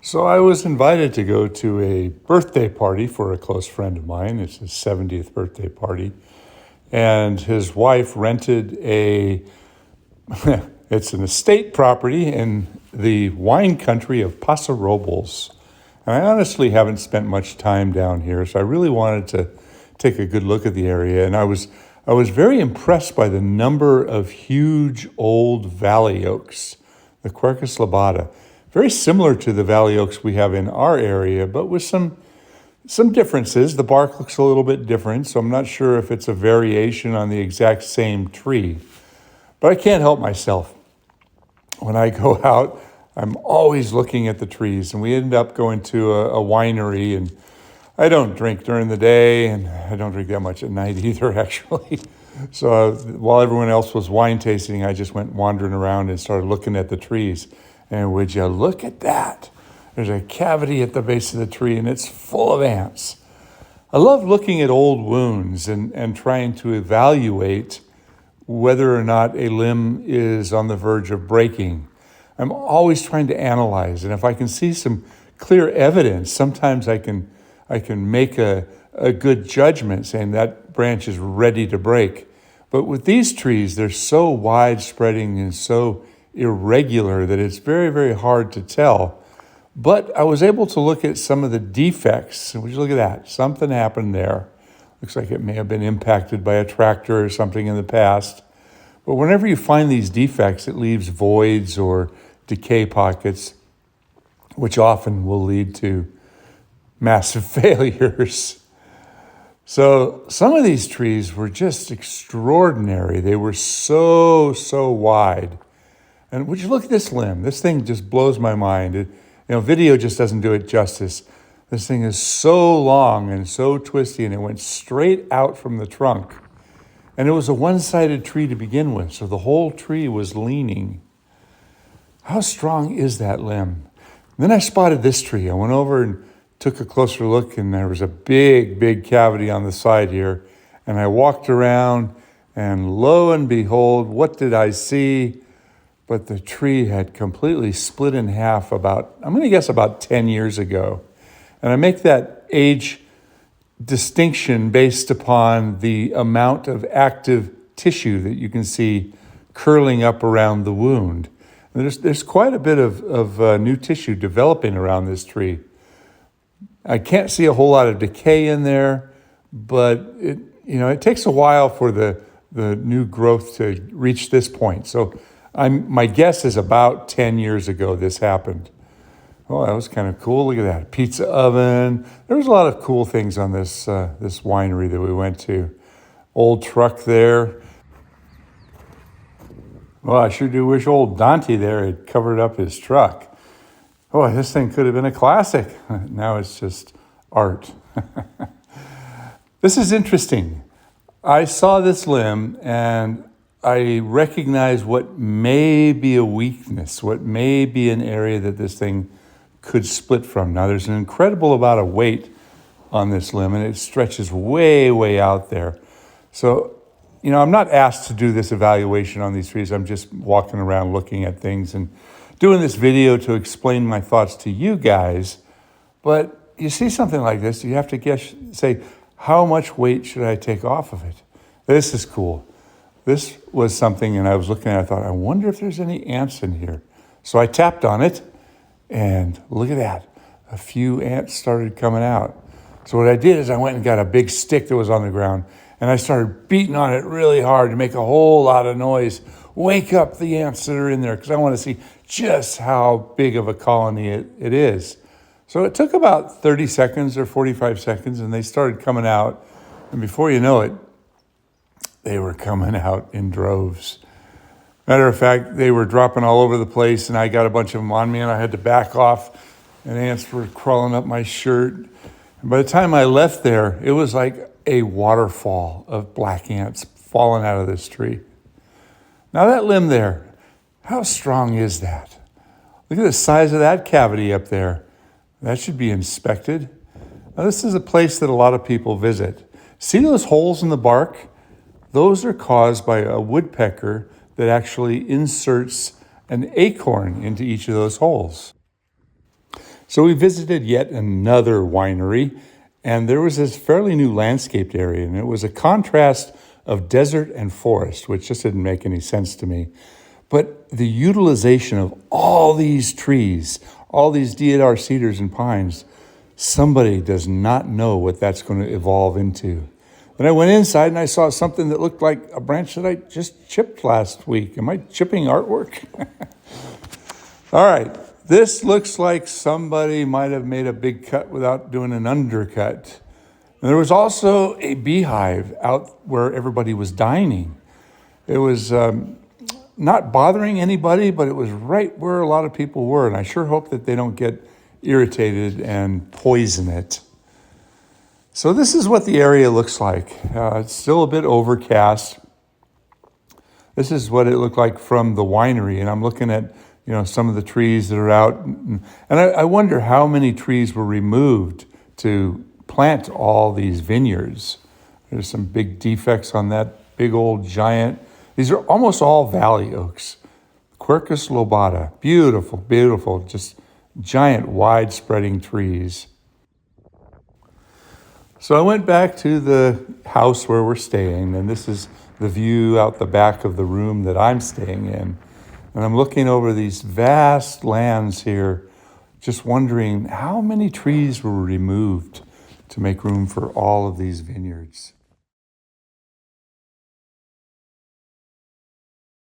So I was invited to go to a birthday party for a close friend of mine. It's his 70th birthday party. And his wife rented it's an estate property in the wine country of Paso Robles. And I honestly haven't spent much time down here, so I really wanted to take a good look at the area. And I was very impressed by the number of huge old valley oaks, the Quercus lobata. Very similar to the valley oaks we have in our area, but with some differences. The bark looks a little bit different, so I'm not sure if it's a variation on the exact same tree. But I can't help myself. When I go out, I'm always looking at the trees, and we ended up going to a winery, and I don't drink during the day, and I don't drink that much at night either, actually. So while everyone else was wine tasting, I just went wandering around and started looking at the trees. And would you look at that? There's a cavity at the base of the tree, and it's full of ants. I love looking at old wounds and trying to evaluate whether or not a limb is on the verge of breaking. I'm always trying to analyze, and if I can see some clear evidence, sometimes I can make a good judgment saying that branch is ready to break. But with these trees, they're so widespreading and so irregular that it's very, very hard to tell. But I was able to look at some of the defects. Would you look at that? Something happened there. Looks like it may have been impacted by a tractor or something in the past. But whenever you find these defects, it leaves voids or decay pockets, which often will lead to massive failures. So some of these trees were just extraordinary. They were so wide. And would you look at this limb? This thing just blows my mind. Video just doesn't do it justice. This thing is so long and so twisty, and it went straight out from the trunk. And it was a one-sided tree to begin with, so the whole tree was leaning. How strong is that limb? And then I spotted this tree. I went over and took a closer look, and there was a big cavity on the side here. And I walked around, and lo and behold, what did I see? But the tree had completely split in half about 10 years ago. And I make that age distinction based upon the amount of active tissue that you can see curling up around the wound. And there's quite a bit of new tissue developing around this tree. I can't see a whole lot of decay in there, but it takes a while for the new growth to reach this point. So my guess is about 10 years ago this happened. Oh, that was kind of cool. Look at that. Pizza oven. There was a lot of cool things on this winery that we went to. Old truck there. Well, I sure do wish old Dante there had covered up his truck. Oh, this thing could have been a classic. Now it's just art. This is interesting. I saw this limb and I recognize what may be a weakness, what may be an area that this thing could split from. Now, there's an incredible amount of weight on this limb, and it stretches way out there. So, I'm not asked to do this evaluation on these trees. I'm just walking around looking at things and doing this video to explain my thoughts to you guys. But you see something like this, you have to say, how much weight should I take off of it? This is cool. This was something, and I was looking at it, I thought, I wonder if there's any ants in here. So I tapped on it, and look at that. A few ants started coming out. So what I did is I went and got a big stick that was on the ground, and I started beating on it really hard to make a whole lot of noise. Wake up the ants that are in there, because I want to see just how big of a colony it is. So it took about 30 seconds or 45 seconds, and they started coming out. And before you know it, they were coming out in droves. Matter of fact, they were dropping all over the place, and I got a bunch of them on me, and I had to back off, and ants were crawling up my shirt. And by the time I left there, it was like a waterfall of black ants falling out of this tree. Now that limb there, how strong is that? Look at the size of that cavity up there. That should be inspected. Now this is a place that a lot of people visit. See those holes in the bark? Those are caused by a woodpecker that actually inserts an acorn into each of those holes. So we visited yet another winery, and there was this fairly new landscaped area, and it was a contrast of desert and forest, which just didn't make any sense to me. But the utilization of all these trees, all these deodar cedars and pines, somebody does not know what that's going to evolve into. Then I went inside and I saw something that looked like a branch that I just chipped last week. Am I chipping artwork? All right, this looks like somebody might have made a big cut without doing an undercut. And there was also a beehive out where everybody was dining. It was not bothering anybody, but it was right where a lot of people were. And I sure hope that they don't get irritated and poison it. So this is what the area looks like. It's still a bit overcast. This is what it looked like from the winery. And I'm looking at some of the trees that are out. And I wonder how many trees were removed to plant all these vineyards. There's some big defects on that big old giant. These are almost all valley oaks. Quercus lobata, beautiful, beautiful, just giant wide spreading trees. So I went back to the house where we're staying, and this is the view out the back of the room that I'm staying in. And I'm looking over these vast lands here, just wondering how many trees were removed to make room for all of these vineyards.